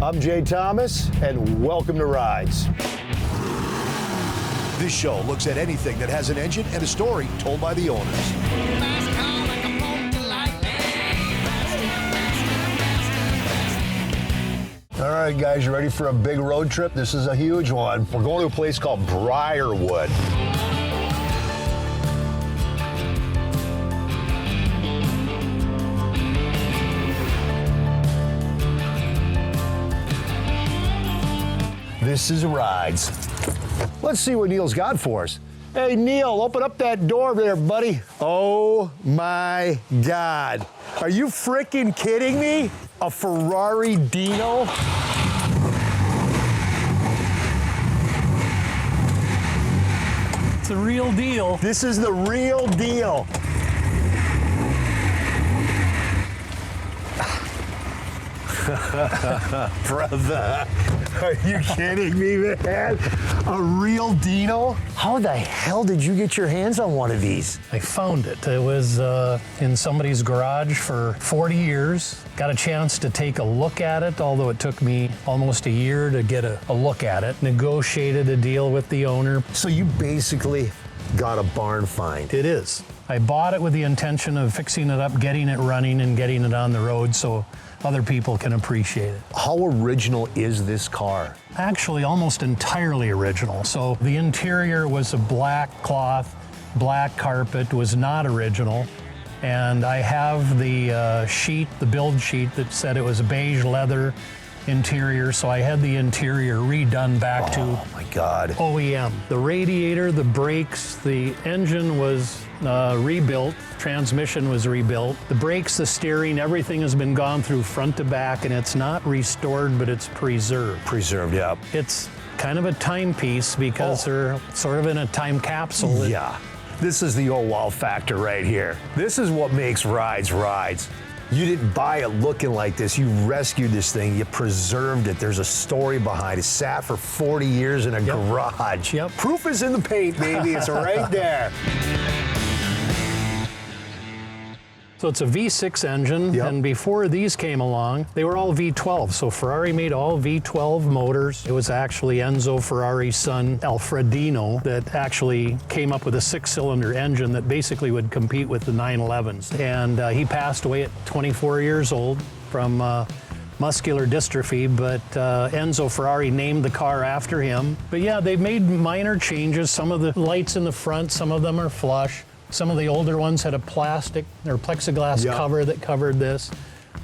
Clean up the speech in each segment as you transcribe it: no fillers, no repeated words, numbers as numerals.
I'm Jay Thomas, and welcome to Rides. This show looks at anything that has an engine and a story told by the owners. All right, guys, you ready for a big road trip? This is a huge one. We're going to a place called Briarwood. This is Rides. Let's see what Neil's got for us. Hey, Neil, open up that door there, buddy. Oh my God. Are you freaking kidding me? A Ferrari Dino? It's the real deal. This is the real deal. Brother, are you kidding me, man? A real Dino? How the hell did you get your hands on one of these? I found it. It was in somebody's garage for 40 years. Got a chance to take a look at it, although it took me almost a year to get a look at it. Negotiated a deal with the owner. So you basically got a barn find. It is. I bought it with the intention of fixing it up, getting it running, and getting it on the road so other people can appreciate it. How original is this car? Actually, almost entirely original. So the interior was a black cloth, black carpet, was not original. And I have the sheet, the build sheet that said it was beige leather interior, so I had the interior redone back to my God. OEM. The radiator, the brakes, the engine was rebuilt, transmission was rebuilt, the brakes, the steering, everything has been gone through front to back, and it's not restored, but it's preserved. Preserved, yeah. It's kind of a timepiece because they're sort of in a time capsule. Yeah. This is the oh wow factor right here. This is what makes Rides Rides. You didn't buy it looking like this. You rescued this thing. You preserved it. There's a story behind it. Sat for 40 years in a garage. Yep. Proof is in the paint, baby. It's right there. So it's a V6 engine, and before these came along, they were all V12. So Ferrari made all V12 motors. It was actually Enzo Ferrari's son, Alfredino, that actually came up with a 6-cylinder engine that basically would compete with the 911s. And he passed away at 24 years old from muscular dystrophy, but Enzo Ferrari named the car after him. But yeah, they've made minor changes. Some of the lights in the front, some of them are flush. Some of the older ones had a plastic or plexiglass cover that covered this.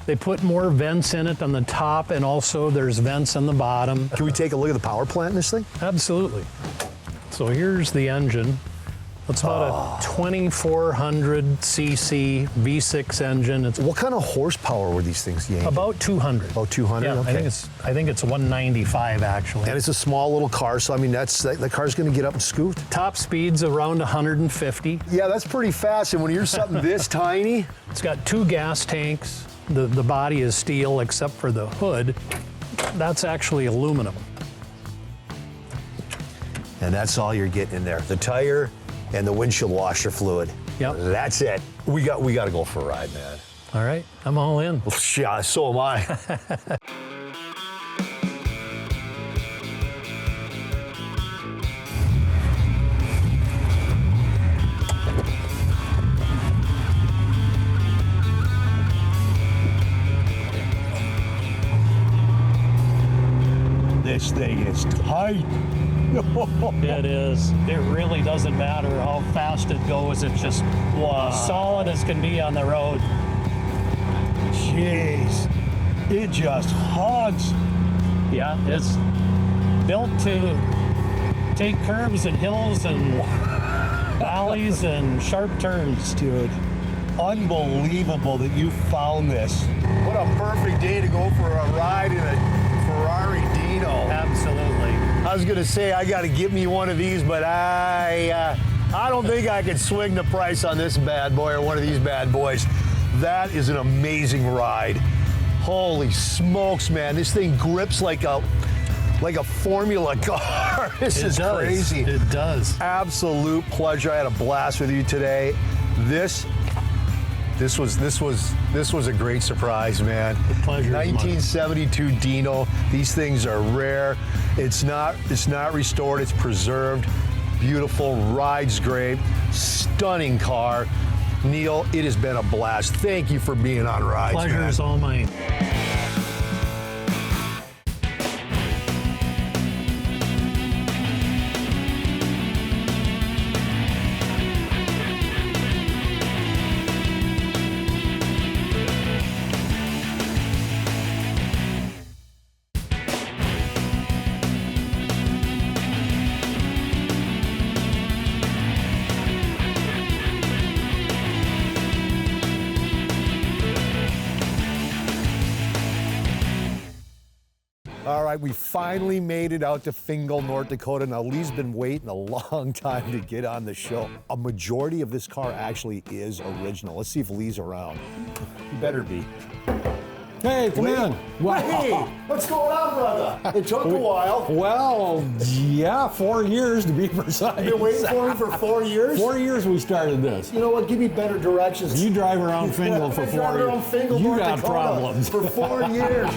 They put more vents in it on the top, and also there's vents on the bottom. Can we take a look at the power plant in this thing? Absolutely. So here's the engine. It's about a 2400 cc V6 engine. It's What kind of horsepower were these things yanking? about 200. About 200? Yeah, Okay. I think it's 195 actually. And it's a small little car, so I mean, the car's gonna get up and scoot. Top speed's around 150. Yeah, that's pretty fast. And when you're something this tiny, It's got 2 gas tanks. The body is steel except for the hood. That's actually aluminum. and that's all you're getting in there. The tire and the windshield washer fluid. Yep. That's it. We got to go for a ride, man. All right, I'm all in. Yeah, so am I. This thing is tight. It is. It really doesn't matter how fast it goes. It's just solid as can be on the road. Jeez, it just haunts. Yeah, it's built to take curves and hills and valleys and sharp turns. Dude, unbelievable that you found this. What a perfect day to go for a ride in a Ferrari Dino. Absolutely. I was gonna say I gotta get me one of these, but I don't think I could swing the price on this bad boy or one of these bad boys. That is an amazing ride. Holy smokes, man! This thing grips like a Formula car. This is crazy. It does. Absolute pleasure. I had a blast with you today. This This was a great surprise, man. The pleasure is mine. 1972 Dino. These things are rare. It's not restored. It's preserved. Beautiful. Rides great. Stunning car. Neil, it has been a blast. Thank you for being on Rides. Pleasure is all mine. All right, we finally made it out to Fingal, North Dakota. Now, Lee's been waiting a long time to get on the show. A majority of this car actually is original. Let's see if Lee's around. He better be. Hey, come in. Hey, what's going on, brother? It took a while. Well, yeah, 4 years to be precise. You've been waiting for me for 4 years? 4 years we started this. You know what? Give me better directions. You drive around Fingal for 4 years. Around Fingal, you North got Dakota problems. for 4 years.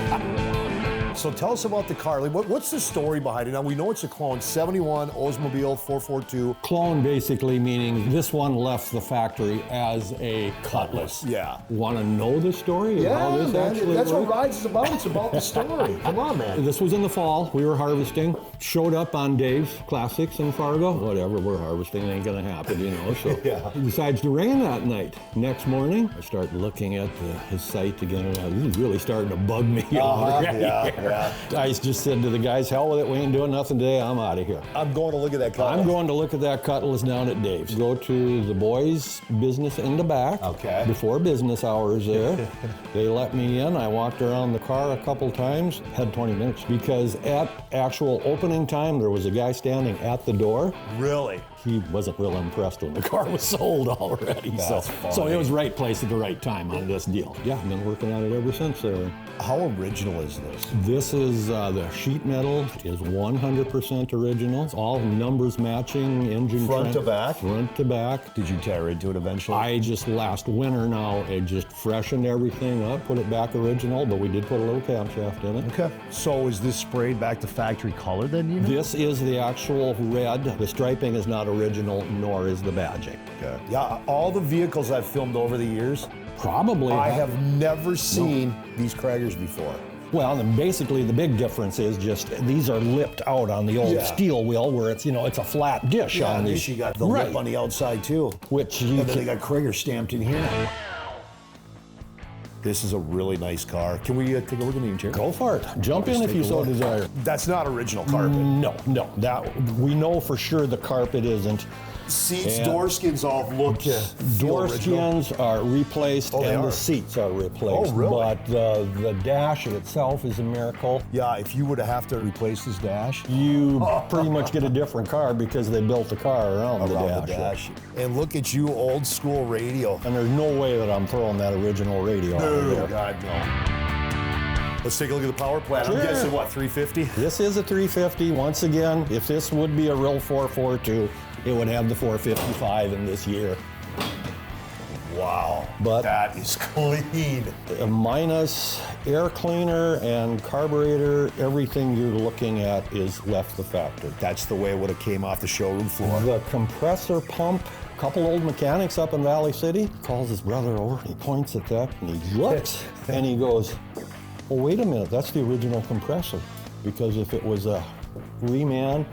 So tell us about the car. What's the story behind it? Now, we know it's a clone, 71 Oldsmobile 442. Clone basically meaning this one left the factory as a Cutlass. Yeah. Want to know the story of how this actually that's worked? what Rides is about. It's about the story. Come on, man. This was in the fall. We were harvesting. Showed up on Dave's Classics in Fargo. Whatever, we're harvesting. It ain't going to happen, you know. So Yeah. It decides to rain that night. Next morning, I start looking at his site again. And this is really starting to bug me already. Yeah. I just said to the guys, hell with it. We ain't doing nothing today. I'm out of here. I'm going to look at that car. I'm going to look at that Cutlass down at Dave's. Go to the boys' business in the back. Okay. Before business hours there. They let me in. I walked around the car a couple times. Had 20 minutes because at actual opening time, there was a guy standing at the door. Really? He wasn't real impressed when the car was sold already. That's So funny. it was right place at the right time on this deal. Yeah, I've been working on it ever since there. How original is this? This is the sheet metal is 100% original. It's all numbers matching, engine Front to back? Front to back. Did you tear into it eventually? I just last winter now, it just freshened everything up, put it back original, but we did put a little camshaft in it. Okay. So is this sprayed back to factory color then, you know? This is the actual red. The striping is not original, nor is the badging. Okay. Yeah, all the vehicles I've filmed over the years, Probably. I have never seen these Craggers before. Well, and basically the big difference is just these are lipped out on the old Yeah. steel wheel where it's, it's a flat dish Yeah, on and these. you got the right. lip on the outside too. Which you And then they can, got Krieger stamped in here. This is a really nice car. Can we take a look in the interior? go for it. Jump in Let's if take you a so look. desire. That's not original carpet. No, that we know for sure the carpet isn't. Seats, And door skins all look Door skins are replaced Oh, they and are? the seats are replaced. Oh, really? But the dash itself is a miracle. Yeah, if you would have to replace this dash, You pretty much get a different car because they built the car around around the dash. And look at you, old school radio. And there's no way that I'm throwing that original radio out of there. God, no. Let's take a look at the power plant. Sure. I'm guessing, what, 350? This is a 350. Once again, if this would be a real 442, it would have the 455 in this year. Wow. But- that is clean. Minus air cleaner and carburetor, everything you're looking at is left the factory. That's the way it would have came off the showroom floor. The compressor pump, a couple old mechanics up in Valley City, calls his brother over, he points at that, and he looks, and he goes, well, wait a minute, that's the original compressor. Because if it was a reman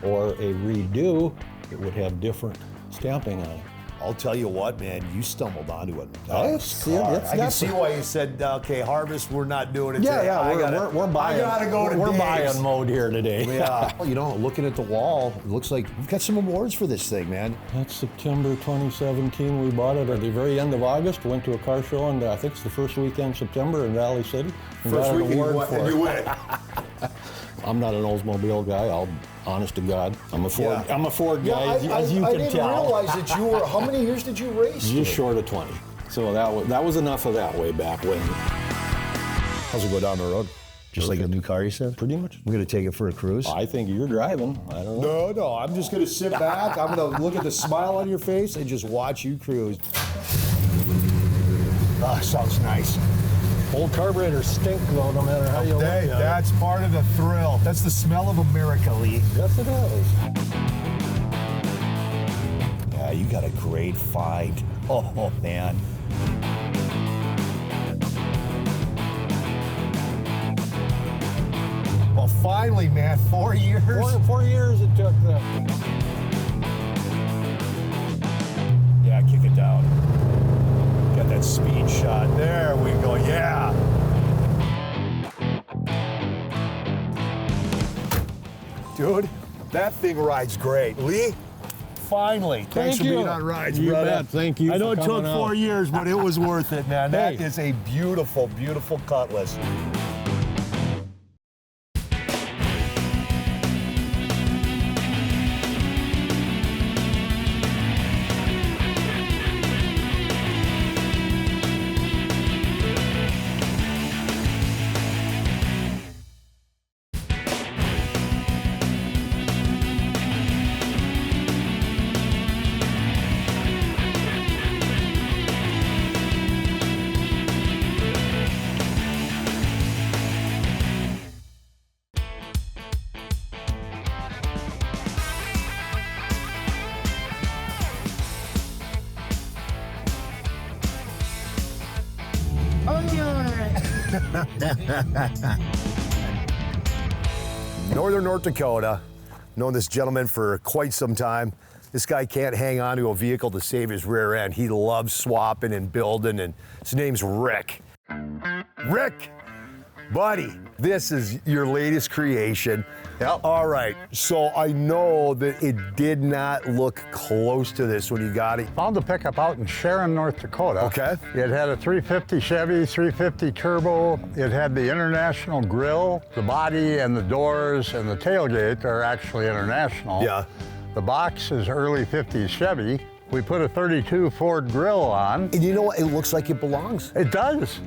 or a redo, it would have different stamping on it. I'll tell you what, man, you stumbled onto it. It's I can got see the- why you said, okay, harvest, we're not doing it Yeah, today. yeah, we're buying. I gotta go to We're Dave's. buying mode here today. Yeah. Well, looking at the wall, it looks like we've got some awards for this thing, man. That's September 2017. We bought it at the very end of August. Went to a car show, and I think it's the first weekend September in Valley City. And First got an week award for and it. you win. I'm not an Oldsmobile guy. Honest to God, I'm a Ford. Yeah. I'm a Ford guy, as you I can didn't tell. realize that you were. How many years did you race? Just short of 20. So that was enough of that way back when. How's it go down the road? Just like a new car, you said? Pretty much. I'm gonna take it for a cruise. I think you're driving. I don't know. No, I'm just gonna sit back. I'm gonna look at the smile on your face and just watch you cruise. Ah, sounds nice. Old carburetors stink though, no matter how you look at it. That's part of the thrill. That's the smell of America, Lee. Yes, it is. Yeah, you got a great find. Oh, man. Well, finally, man, 4 years. 4 years it took them. Yeah, kick it down. Got that speed shot. There we go, yeah. Dude, that thing rides great. Lee, finally. Thanks for being on rides, You brother. bet. Thank you I know for it took coming 4 out. years, but it was worth it, man. That Hey. is a beautiful, beautiful Cutlass. Northern North Dakota, known this gentleman for quite some time. This guy can't hang on to a vehicle to save his rear end. He loves swapping and building, and his name's Rick. Rick, buddy, this is your latest creation. Yep. All right, so I know that it did not look close to this when you got it. Found the pickup out in Sharon, North Dakota. Okay. It had a 350 Chevy, 350 turbo. It had the international grille. The body and the doors and the tailgate are actually international. Yeah. The box is early 50s Chevy. We put a 32 Ford grille on. And you know what? It looks like it belongs. It does.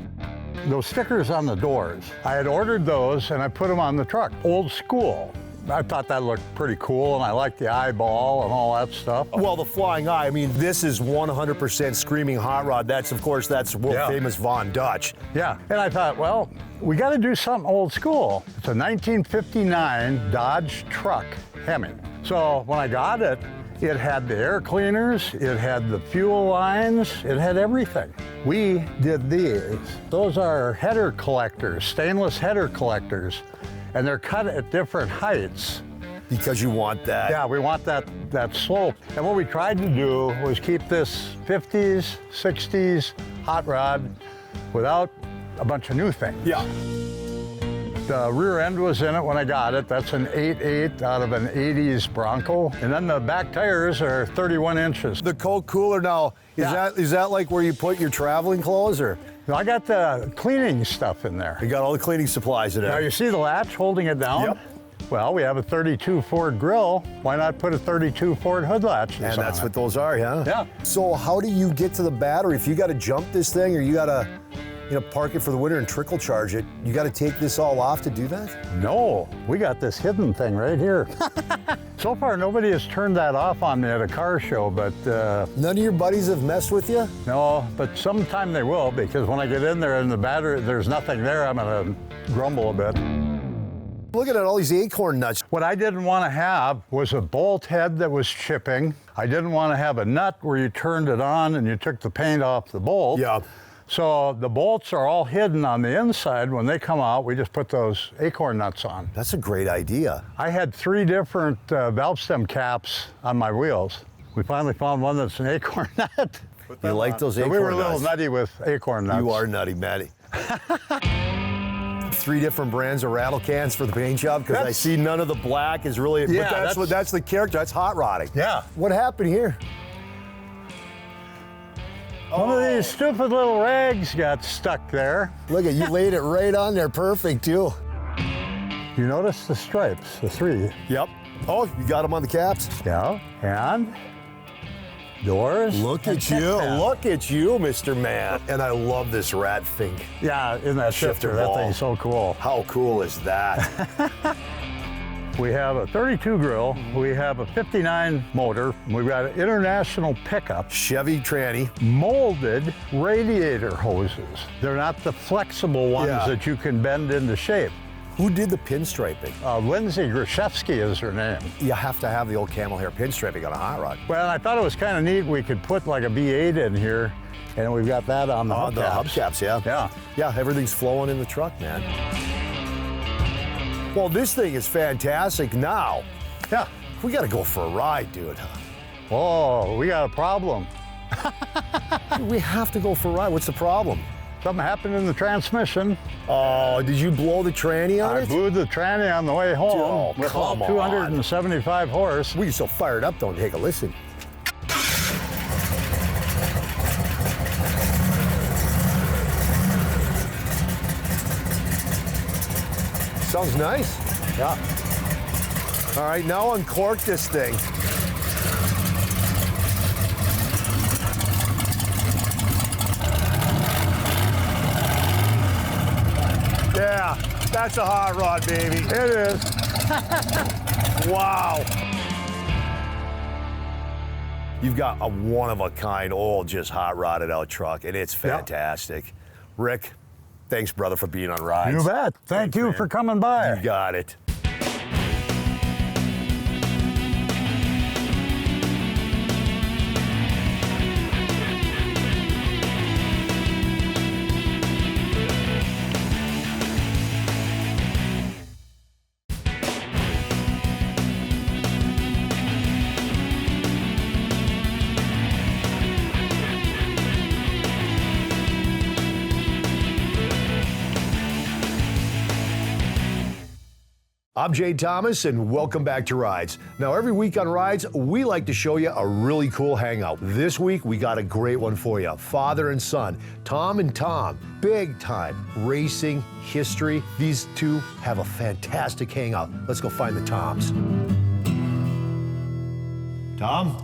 Those stickers on the doors, I had ordered those and I put them on the truck. Old school. I thought that looked pretty cool and I liked the eyeball and all that stuff. Well, the flying eye, I mean, this is 100% screaming hot rod. That's world Yeah. famous Von Dutch. Yeah, and I thought, well, we got to do something old school. It's a 1959 Dodge truck Hemi. So when I got it, it had the air cleaners, it had the fuel lines, it had everything. We did these. Those are header collectors, stainless header collectors, and they're cut at different heights. Because you want that. Yeah, we want that slope. And what we tried to do was keep this 50s, 60s hot rod without a bunch of new things. Yeah. The rear end was in it when I got it. That's an 8.8 out of an 80s Bronco. And then the back tires are 31 inches. The Coke cooler now, Yeah. is that like where you put your traveling clothes, or? I got the cleaning stuff in there. You got all the cleaning supplies in Now there. you see the latch holding it down? Yep. Well, we have a 32 Ford grill. Why not put a 32 Ford hood latch? And that's what those are, huh? Yeah. So how do you get to the battery? If you got to jump this thing, or you got to, park it for the winter and trickle charge it, you got to take this all off to do that? No, we got this hidden thing right here. So far, nobody has turned that off on me at a car show, but None of your buddies have messed with you? no, but sometime they will, because when I get in there and the battery, there's nothing there, I'm gonna grumble a bit. Look at all these acorn nuts. What I didn't want to have was a bolt head that was chipping. I didn't want to have a nut where you turned it on and you took the paint off the bolt. Yeah. So the bolts are all hidden on the inside. When they come out, we just put those acorn nuts on. That's a great idea. I had 3 different valve stem caps on my wheels. We finally found one that's an acorn nut. You like those So acorn we were a little nuts? nutty with acorn nuts. You are nutty, Matty. 3 different brands of rattle cans for the paint job, because I That's- see none of the black is really. Yeah, but that's the character. That's hot rodding. Yeah. What happened here? One of these stupid little rags got stuck there. Look at you laid it right on there, perfect too. You notice the stripes, the 3. Yep. Oh, you got them on the caps. Yeah, and doors. Look and at you, kickstand. look at you, Mr. Man. And I love this rat fink. Yeah, in that Shifter shifter, that ball. thing's so cool. How cool is that? We have a 32 grill. We have a 59 motor. We've got an international pickup. Chevy tranny. Molded radiator hoses. They're not the flexible ones that you can bend into shape. Who did the pinstriping? Lindsay Grashevsky is her name. You have to have the old camel hair pinstriping on a hot rod. Well, I thought it was kind of neat. We could put like a V8 in here, and we've got that on the hubcaps. The hubcaps, yeah. Yeah. Yeah, everything's flowing in the truck, man. Well, this thing is fantastic now. Yeah. We got to go for a ride, dude. Oh, we got a problem. We have to go for a ride. What's the problem? Something happened in the transmission. Oh, did you blow the tranny on I it? blew the tranny on the way home Oh, with all come on. 275 horse. We get so fired up, don't take a listen. Sounds nice. Yeah. All right, now uncork this thing. Yeah, that's a hot rod, baby. It is. Wow. You've got a one-of-a-kind old, just hot rodded out truck, and it's fantastic. Rick, thanks, brother, for being on Rides. You bet. Thank you man. for coming by. You got it. I'm Jay Thomas, and welcome back to Rides. Now, every week on Rides, we like to show you a really cool hangout. This week, we got a great one for you. Father and son, Tom and Tom, big time racing history. These two have a fantastic hangout. Let's go find the Toms. Tom?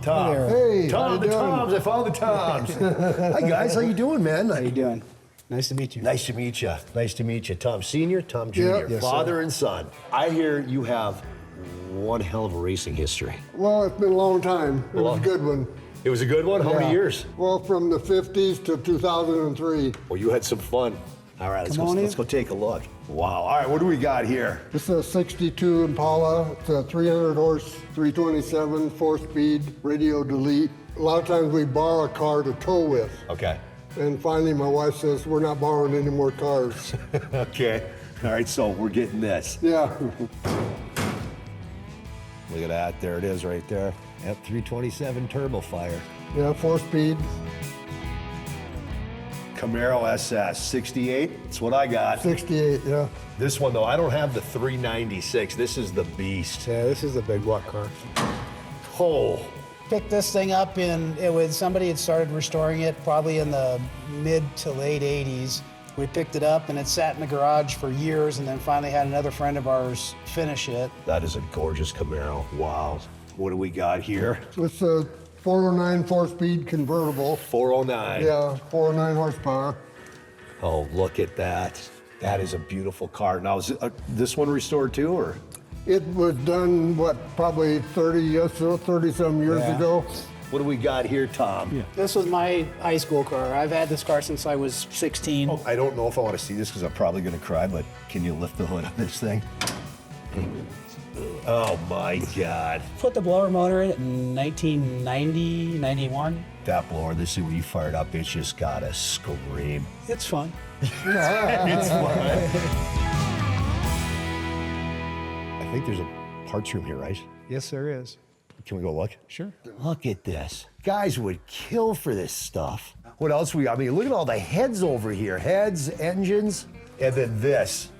Hey, Tom, how the you doing? Toms. I found the Toms. Hi, guys. How you doing, man? How you doing? Nice to meet you. Nice to meet you. Nice to meet you. Tom Sr., Tom Jr., Yeah. Yes, father sir. and son. I hear you have one hell of a racing history. Well, it's been a long time. It was a good one. It was a good one? How many Yeah. years? Well, from the 50s to 2003. Well, you had some fun. All right, Come on in. let's go take a look. Wow. All right, what do we got here? This is a 62 Impala. It's a 300 horse, 327, 4-speed, radio delete. A lot of times we borrow a car to tow with. Okay. And finally, my wife says, we're not borrowing any more cars. Okay. All right, so we're getting this. Yeah. Look at that. There it is right there. Yep, 327 Turbo Fire. Yeah, 4-speed. Camaro SS 68. That's what I got. 68, yeah. This one, though, I don't have the 396. This is the beast. Yeah, this is a big block car. Oh. Picked this thing up somebody had started restoring it probably in the mid to late 80s. We picked it up and it sat in the garage for years, and then finally had another friend of ours finish it. That is a gorgeous Camaro. Wow. What do we got here? It's a 409 4-speed convertible. 409. Yeah, 409 horsepower. Oh, look at that. That is a beautiful car. Now, is this one restored too, or? It was done, probably 30-some years Yeah. ago. What do we got here, Tom? This was my high school car. I've had this car since I was 16. Oh, I don't know if I want to see this because I'm probably going to cry, but can you lift the hood on this thing? Oh my God. Put the blower motor in it in 1990, 91. That blower, this is when you fire it up, it's just got to scream. It's fun. It's fun. I think there's a parts room here, right? Yes, there is. Can we go look? Sure. Look at this. Guys would kill for this stuff. What else we got? I mean, look at all the heads over here. Heads, engines, and then this.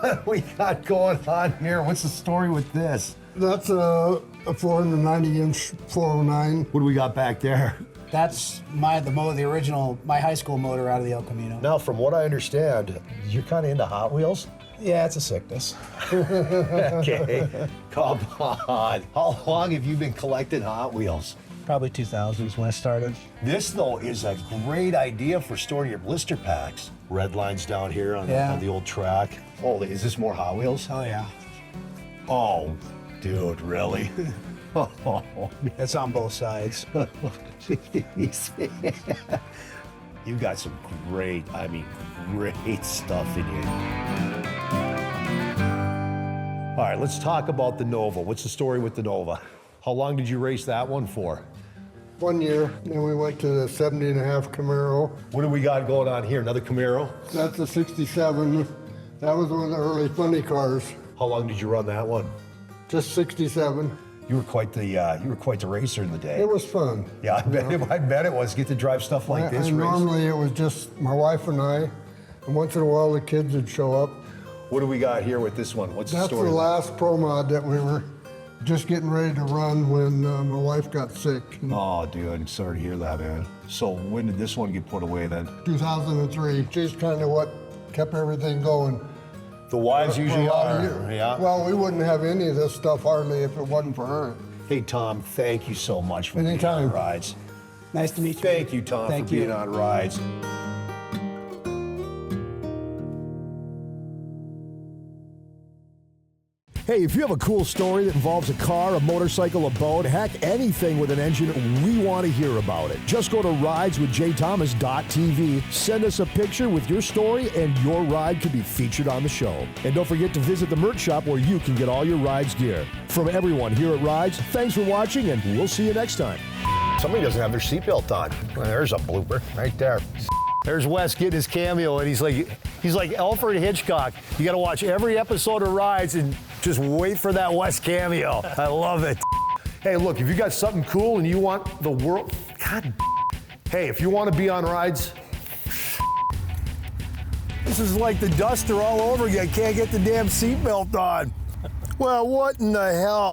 What we got going on here? What's the story with this? That's a 490-inch 409. What do we got back there? That's the original, my high school motor out of the El Camino. Now, from what I understand, you're kind of into Hot Wheels? Yeah, it's a sickness. Okay, come on. How long have you been collecting Hot Wheels? Probably 2000s when I started. This, though, is a great idea for storing your blister packs. Red lines down here on, Yeah. on the old track. Oh, is this more Hot Wheels? Oh yeah. Oh, dude, really? It's on both sides. Jeez. You've got some great, I mean, great stuff in here. All right, let's talk about the Nova. What's the story with the Nova? How long did you race that one for? 1 year, then we went to the 70.5 Camaro. What do we got going on here? Another Camaro? That's a 67. That was one of the early funny cars. How long did you run that one? Just 67. You were quite the racer in the day. It was fun. Yeah, I bet it was. Get to drive stuff like this. And race. normally it was just my wife and I, and once in a while the kids would show up. What do we got here with this one? What's the That's story? the last pro mod that we were just getting ready to run when my wife got sick. Oh, dude, I'm sorry to hear that, man. So when did this one get put away then? 2003. She's kind of what kept everything going. The wives for a usually lot of are. years. Yeah. Well, we wouldn't have any of this stuff hardly if it wasn't for her. Hey, Tom, thank you so much for being Anytime. on Rides. Nice to meet you. Thank you, Tom, Thank for you. being on Rides. Hey, if you have a cool story that involves a car, a motorcycle, a boat, heck, anything with an engine, we want to hear about it. Just go to rideswithjthomas.tv, send us a picture with your story, and your ride could be featured on the show. And don't forget to visit the merch shop where you can get all your Rides gear. From everyone here at Rides, thanks for watching, and we'll see you next time. Somebody doesn't have their seatbelt on. Well, there's a blooper right there. There's Wes getting his cameo, and he's like Alfred Hitchcock. You got to watch every episode of Rides and just wait for that Wes cameo. I love it. Hey, look, if you got something cool and you want the world, God. Hey, if you want to be on Rides, this is like the Duster all over again. Can't get the damn seatbelt on. Well, what in the hell?